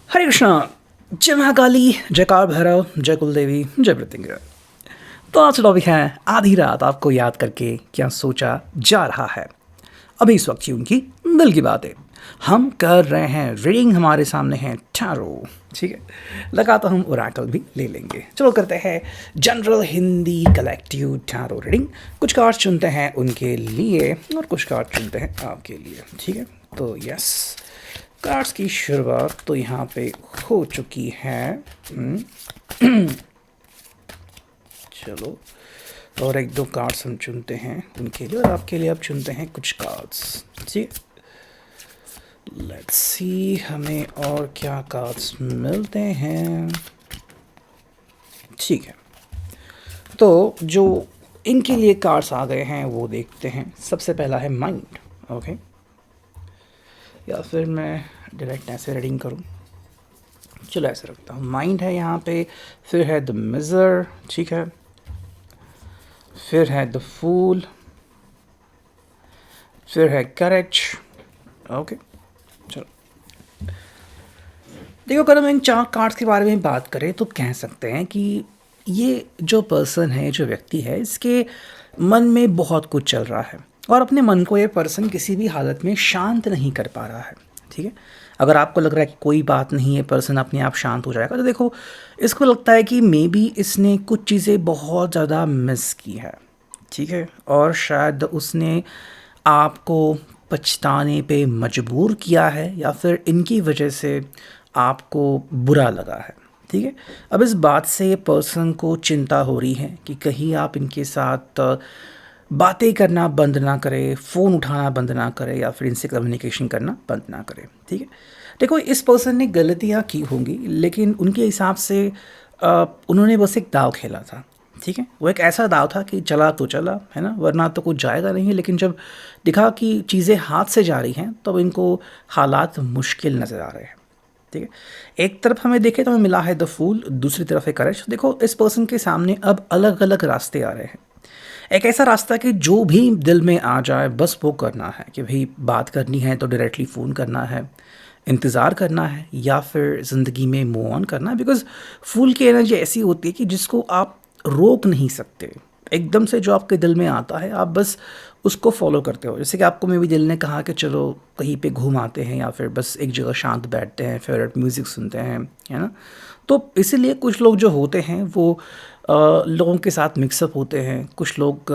हरे कृष्णा। जय महाकाली, जय काल भैरव, जय कुलदेवी, जय मृत्युंजय। तो आज टॉपिक है आधी रात आपको याद करके क्या सोचा जा रहा है। अभी इस वक्त की उनकी दिल की बात है। हम कर रहे हैं रीडिंग, हमारे सामने है टैरो। ठीक है, लगा तो हम ओरेकल भी ले लेंगे। चलो करते हैं general Hindi collective tarot reading. कुछ कार्ड चुनते हैं उनके लिए और कुछ कार्ड चुनते हैं आपके लिए। ठीक है, तो यस, कार्ड्स की शुरुआत तो यहाँ पे हो चुकी है। चलो, और एक दो कार्ड्स हम चुनते हैं उनके लिए और आपके लिए अब चुनते हैं कुछ कार्ड्स। ठीक, लेट्स सी हमें और क्या कार्ड्स मिलते हैं। ठीक है, तो जो इनके लिए कार्ड्स आ गए हैं वो देखते हैं। सबसे पहला है माइंड। ओके, या फिर मैं डायरेक्ट ऐसे रीडिंग करूं। चलो ऐसे रखता हूँ। माइंड है यहाँ पे, फिर है द मिजर, ठीक है, फिर है द फूल, फिर है करेज। ओके, चलो देखो, अगर हम इन चार कार्ड्स के बारे में बात करें तो कह सकते हैं कि ये जो पर्सन है, जो व्यक्ति है, इसके मन में बहुत कुछ चल रहा है और अपने मन को ये पर्सन किसी भी हालत में शांत नहीं कर पा रहा है। ठीक है, अगर आपको लग रहा है कि कोई बात नहीं है, पर्सन अपने आप शांत हो जाएगा, तो देखो इसको लगता है कि मे बी इसने कुछ चीज़ें बहुत ज़्यादा मिस की है। ठीक है, और शायद उसने आपको पछताने पे मजबूर किया है या फिर इनकी वजह से आपको बुरा लगा है। ठीक है, अब इस बात से ये पर्सन को चिंता हो रही है कि कहीं आप इनके साथ बातें करना बंद ना करें, फ़ोन उठाना बंद ना करें या फिर इनसे कम्युनिकेशन करना बंद ना करें। ठीक है, देखो इस पर्सन ने गलतियाँ की होंगी, लेकिन उनके हिसाब से उन्होंने बस एक दाव खेला था। ठीक है, वो एक ऐसा दाव था कि चला तो चला, है ना, वरना तो कुछ जाएगा नहीं। लेकिन जब दिखा कि चीज़ें हाथ से जा रही हैं तब इनको हालात मुश्किल नज़र आ रहे हैं। ठीक है, एक तरफ हमें देखें तो हमें मिला है द फूल, दूसरी तरफ है करेज। देखो इस पर्सन के सामने अब अलग अलग रास्ते आ रहे हैं। एक ऐसा रास्ता कि जो भी दिल में आ जाए बस वो करना है, कि भाई बात करनी है तो डायरेक्टली फ़ोन करना है, इंतज़ार करना है या फिर ज़िंदगी में मूव ऑन करना है। बिकॉज़ फूल की एनर्जी ऐसी होती है कि जिसको आप रोक नहीं सकते। एकदम से जो आपके दिल में आता है आप बस उसको फॉलो करते हो। जैसे कि आपको मेरे भी दिल ने कहा कि चलो कहीं पे घूम आते हैं या फिर बस एक जगह शांत बैठते हैं, फेवरेट म्यूज़िक सुनते हैं, है ना। तो इसीलिए कुछ लोग जो होते हैं वो लोगों के साथ मिक्सअप होते हैं, कुछ लोग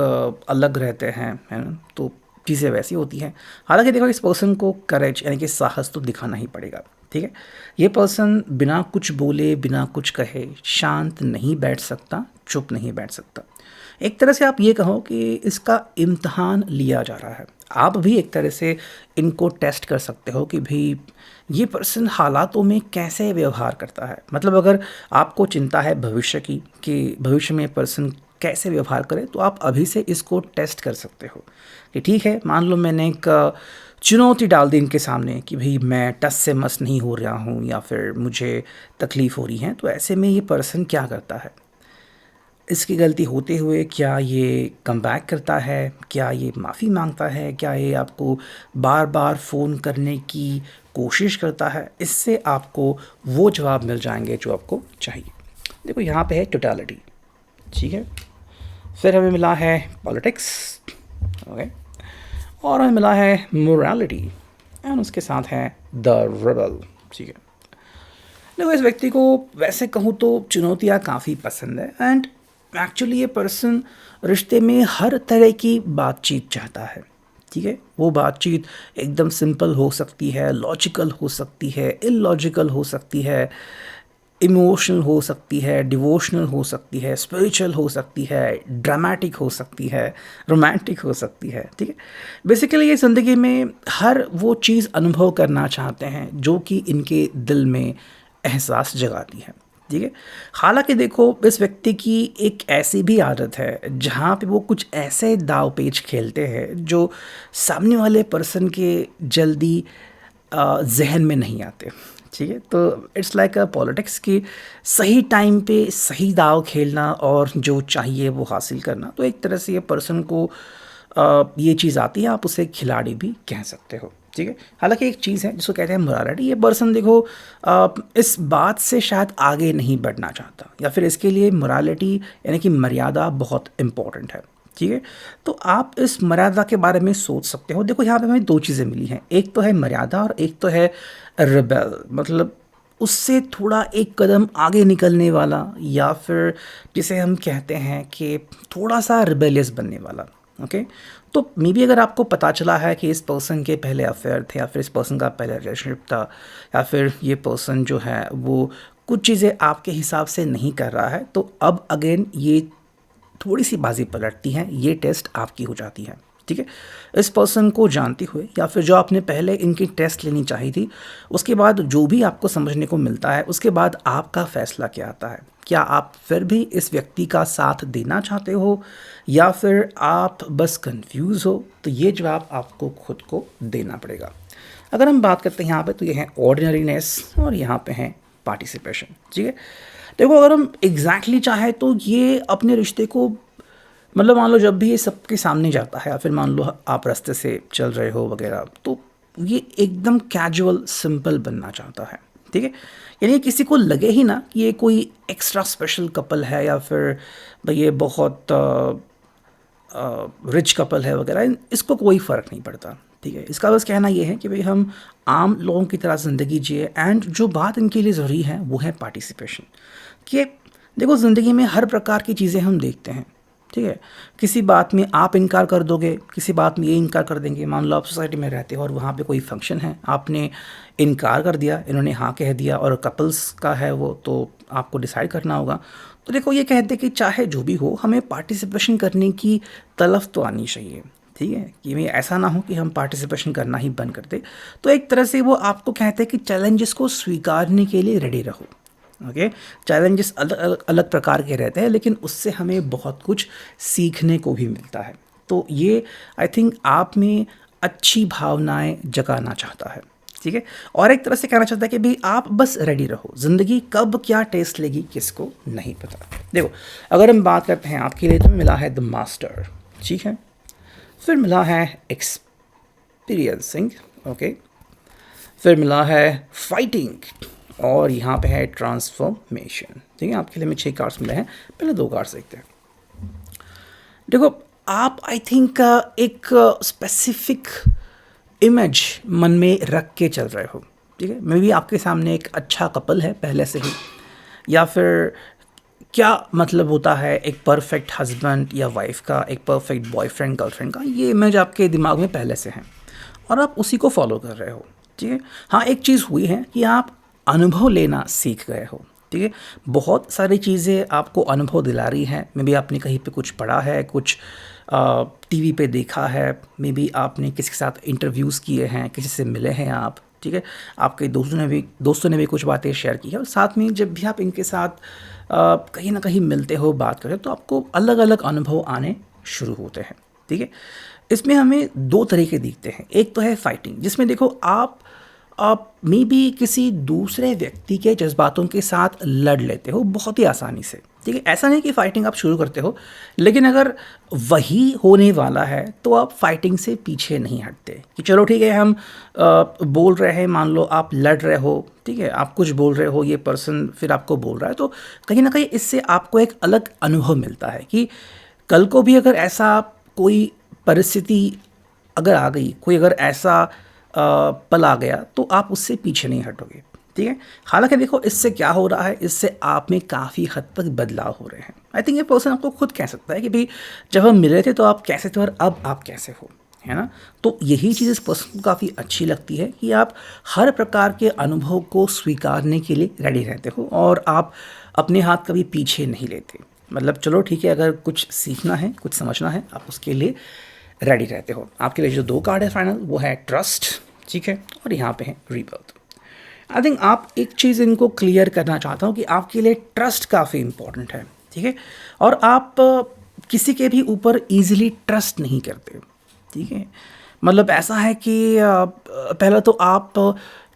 अलग रहते हैं, है ना। तो चीज़ें वैसी होती हैं। हालांकि देखो इस पर्सन को करेज यानी कि साहस तो दिखाना ही पड़ेगा। ठीक है, ये पर्सन बिना कुछ बोले, बिना कुछ कहे शांत नहीं बैठ सकता, चुप नहीं बैठ सकता। एक तरह से आप ये कहो कि इसका इम्तहान लिया जा रहा है। आप भी एक तरह से इनको टेस्ट कर सकते हो कि भाई ये पर्सन हालातों में कैसे व्यवहार करता है। मतलब अगर आपको चिंता है भविष्य की, कि भविष्य में पर्सन कैसे व्यवहार करे, तो आप अभी से इसको टेस्ट कर सकते हो कि ठीक है, मान लो मैंने एक चुनौती डाल दी इनके सामने कि भाई मैं टस से मस नहीं हो रहा हूँ या फिर मुझे तकलीफ़ हो रही है, तो ऐसे में ये पर्सन क्या करता है। इसकी गलती होते हुए क्या ये कम बैक करता है, क्या ये माफ़ी मांगता है, क्या ये आपको बार बार फ़ोन करने की कोशिश करता है। इससे आपको वो जवाब मिल जाएंगे जो आपको चाहिए। देखो यहाँ पे है टोटलिटी, ठीक है, फिर हमें मिला है पॉलिटिक्स, ओके, और हमें मिला है मोरालिटी एंड उसके साथ है द रेबल। ठीक है, देखो इस व्यक्ति को वैसे कहूँ तो चुनौतियाँ काफ़ी पसंद है एंड एक्चुअली ये पर्सन रिश्ते में हर तरह की बातचीत चाहता है। ठीक है, वो बातचीत एकदम सिंपल हो सकती है, लॉजिकल हो सकती है, इलॉजिकल हो सकती है, इमोशनल हो सकती है, डिवोशनल हो सकती है, स्पिरिचुअल हो सकती है, ड्रामेटिक हो सकती है, रोमांटिक हो सकती है। ठीक है, बेसिकली ये ज़िंदगी में हर वो चीज़ अनुभव करना चाहते हैं जो कि इनके दिल में एहसास जगाती है। ठीक है, हालांकि देखो इस व्यक्ति की एक ऐसी भी आदत है जहाँ पे वो कुछ ऐसे दाव पेच खेलते हैं जो सामने वाले पर्सन के जल्दी जहन में नहीं आते। ठीक है, तो इट्स लाइक अ पॉलिटिक्स की सही टाइम पे सही दाव खेलना और जो चाहिए वो हासिल करना। तो एक तरह से ये पर्सन को ये चीज़ आती है, आप उसे खिलाड़ी भी कह सकते हो। ठीक है। हालांकि एक चीज़ है जिसको कहते हैं मोरालिटी, ये पर्सन देखो इस बात से शायद आगे नहीं बढ़ना चाहता, या फिर इसके लिए मोरालिटी यानी कि मर्यादा बहुत इंपॉर्टेंट है। ठीक है, तो आप इस मर्यादा के बारे में सोच सकते हो। देखो यहाँ पे हमें दो चीज़ें मिली हैं, एक तो है मर्यादा और एक तो है रिबेल, मतलब उससे थोड़ा एक कदम आगे निकलने वाला, या फिर जिसे हम कहते हैं कि थोड़ा सा रिबेलियस बनने वाला। ओके, तो मे बी अगर आपको पता चला है कि इस पर्सन के पहले अफेयर थे, या फिर इस पर्सन का पहले रिलेशनशिप था, या फिर ये पर्सन जो है वो कुछ चीज़ें आपके हिसाब से नहीं कर रहा है, तो अब अगेन ये थोड़ी सी बाजी पलटती हैं, ये टेस्ट आपकी हो जाती है। ठीक है, इस पर्सन को जानते हुए या फिर जो आपने पहले इनकी टेस्ट लेनी चाहिए थी, उसके बाद जो भी आपको समझने को मिलता है, उसके बाद आपका फैसला क्या आता है। क्या आप फिर भी इस व्यक्ति का साथ देना चाहते हो, या फिर आप बस कंफ्यूज हो? तो ये जवाब आपको खुद को देना पड़ेगा। अगर हम बात करते हैं यहाँ पे, तो ये है ऑर्डिनरीनेस और यहाँ पे है पार्टिसिपेशन। ठीक है, देखो अगर हम एग्जैक्टली चाहे तो ये अपने रिश्ते को, मतलब मान लो जब भी ये सबके सामने जाता है, या फिर मान लो आप रास्ते से चल रहे हो वगैरह, तो ये एकदम कैजुअल सिंपल बनना चाहता है। ठीक है, यानी किसी को लगे ही ना कि ये कोई एक्स्ट्रा स्पेशल कपल है, या फिर भाई ये बहुत रिच कपल है वगैरह, इसको कोई फ़र्क नहीं पड़ता। ठीक है, इसका बस कहना ये है कि भाई हम आम लोगों की तरह ज़िंदगी जिए, एंड जो बात इनके लिए ज़रूरी है वो है पार्टिसिपेशन। कि देखो ज़िंदगी में हर प्रकार की चीज़ें हम देखते हैं। ठीक है, किसी बात में आप इनकार कर दोगे, किसी बात में ये इनकार कर देंगे। मान लो आप सोसाइटी में रहते हो और वहाँ पे कोई फंक्शन है, आपने इनकार कर दिया, इन्होंने हाँ कह दिया, और कपल्स का है वो, तो आपको डिसाइड करना होगा। तो देखो ये कहते कि चाहे जो भी हो, हमें पार्टिसिपेशन करने की तलफ तो आनी चाहिए। ठीक है, कि मैं ऐसा ना हो कि हम पार्टिसिपेशन करना ही बंद कर दे। तो एक तरह से वो आपको कहते हैं कि चैलेंजेस को स्वीकारने के लिए रेडी रहो। ओके, चैलेंजेस अलग अलग अलग प्रकार के रहते हैं, लेकिन उससे हमें बहुत कुछ सीखने को भी मिलता है। तो ये आई थिंक आप में अच्छी भावनाएं जगाना चाहता है। ठीक है, और एक तरह से कहना चाहता है कि भाई आप बस रेडी रहो, ज़िंदगी कब क्या टेस्ट लेगी किसको नहीं पता। देखो अगर हम बात करते हैं आपके लिए, तो मिला है द मास्टर। ठीक है, फिर मिला है एक्सपीरियंसिंग। ओके, फिर मिला है फाइटिंग, और यहाँ पे है ट्रांसफॉर्मेशन। ठीक है, आपके लिए हमें 6 कार्ड्स मिले हैं, पहले 2 कार्ड्स देखते हैं। देखो आप आई थिंक एक स्पेसिफिक इमेज मन में रख के चल रहे हो। ठीक है, मे बी आपके सामने एक अच्छा कपल है पहले से ही, या फिर क्या मतलब होता है एक परफेक्ट हस्बैंड या वाइफ का, एक परफेक्ट बॉयफ्रेंड गर्लफ्रेंड का, ये इमेज आपके दिमाग में पहले से है और आप उसी को फॉलो कर रहे हो। ठीक है, हाँ एक चीज़ हुई है कि आप अनुभव लेना सीख गए हो। ठीक है, बहुत सारी चीज़ें आपको अनुभव दिला रही हैं। मे बी आपने कहीं पे कुछ पढ़ा है, कुछ टीवी पे देखा है, मे बी आपने किसी के साथ इंटरव्यूज़ किए हैं, किसी से मिले हैं आप। ठीक है, आपके दोस्तों ने भी कुछ बातें शेयर की है, और साथ में जब भी आप इनके साथ कहीं ना कहीं मिलते हो, बात करते हो, तो आपको अलग अलग अनुभव आने शुरू होते हैं। ठीक है, इसमें हमें 2 तरीके दिखते हैं। एक तो है फाइटिंग, जिसमें देखो आप मे बी किसी दूसरे व्यक्ति के जज्बातों के साथ लड़ लेते हो बहुत ही आसानी से। ठीक है, ऐसा नहीं कि फ़ाइटिंग आप शुरू करते हो, लेकिन अगर वही होने वाला है तो आप फाइटिंग से पीछे नहीं हटते कि चलो ठीक है हम बोल रहे हैं, मान लो आप लड़ रहे हो। ठीक है, आप कुछ बोल रहे हो, ये पर्सन फिर आपको बोल रहा है, तो कहीं ना कहीं इससे आपको एक अलग अनुभव मिलता है कि कल को भी अगर ऐसा कोई परिस्थिति अगर आ गई, कोई अगर ऐसा पल आ गया, तो आप उससे पीछे नहीं हटोगे। ठीक है, हालांकि देखो इससे क्या हो रहा है, इससे आप में काफ़ी हद तक बदलाव हो रहे हैं। आई थिंक ये पर्सन आपको खुद कह सकता है कि भाई जब हम मिले थे तो आप कैसे थे और अब आप कैसे हो, है ना। तो यही चीज़ इस पर्सन को काफ़ी अच्छी लगती है कि आप हर प्रकार के अनुभव को स्वीकारने के लिए रेडी रहते हो, और आप अपने हाथ कभी पीछे नहीं लेते। मतलब चलो ठीक है, अगर कुछ सीखना है, कुछ समझना है, आप उसके लिए रेडी रहते हो। आपके लिए जो 2 कार्ड है फाइनल, वो है ट्रस्ट। ठीक है, और यहाँ पे है रीबर्थ। आई थिंक आप एक चीज़ इनको क्लियर करना चाहता हूँ कि आपके लिए ट्रस्ट काफ़ी इंपॉर्टेंट है। ठीक है, और आप किसी के भी ऊपर ईजिली ट्रस्ट नहीं करते। ठीक है, मतलब ऐसा है कि पहले तो आप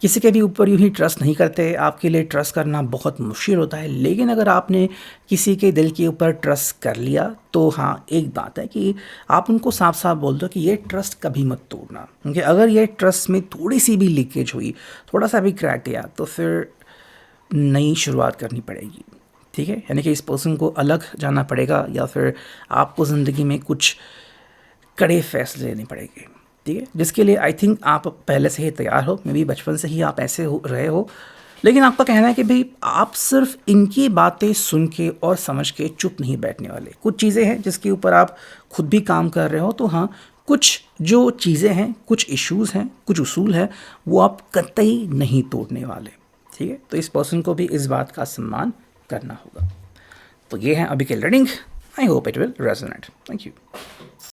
किसी के भी ऊपर यूँ ही ट्रस्ट नहीं करते, आपके लिए ट्रस्ट करना बहुत मुश्किल होता है। लेकिन अगर आपने किसी के दिल के ऊपर ट्रस्ट कर लिया, तो हाँ, एक बात है कि आप उनको साफ-साफ बोल दो कि ये ट्रस्ट कभी मत तोड़ना। क्योंकि अगर ये ट्रस्ट में थोड़ी-सी भी लीकेज हुई, थोड़ा-सा भी क्रैक गया, तो फिर नई शुरुआत करनी पड़ेगी, ठीक है? यानी कि इस पर्सन को अलग जाना पड़ेगा या फिर आपको ज़िंदगी में कुछ कड़े फैसले लेने पड़ेंगे, ठीक है? जिसके लिए आई थिंक आप पहले से ही तैयार हो, मे बी बचपन से ही आप ऐसे हो रहे हो। लेकिन आपका कहना है कि भई आप सिर्फ़ इनकी बातें सुन के और समझ के चुप नहीं बैठने वाले। कुछ चीज़ें हैं जिसके ऊपर आप खुद भी काम कर रहे हो, तो हाँ, कुछ जो चीज़ें हैं, कुछ इश्यूज़ हैं, कुछ उसूल हैं, वो आप कतई नहीं तोड़ने वाले, ठीक है? तो इस पर्सन को भी इस बात का सम्मान करना होगा। तो ये है अभी की reading. I hope it will resonate. Thank you.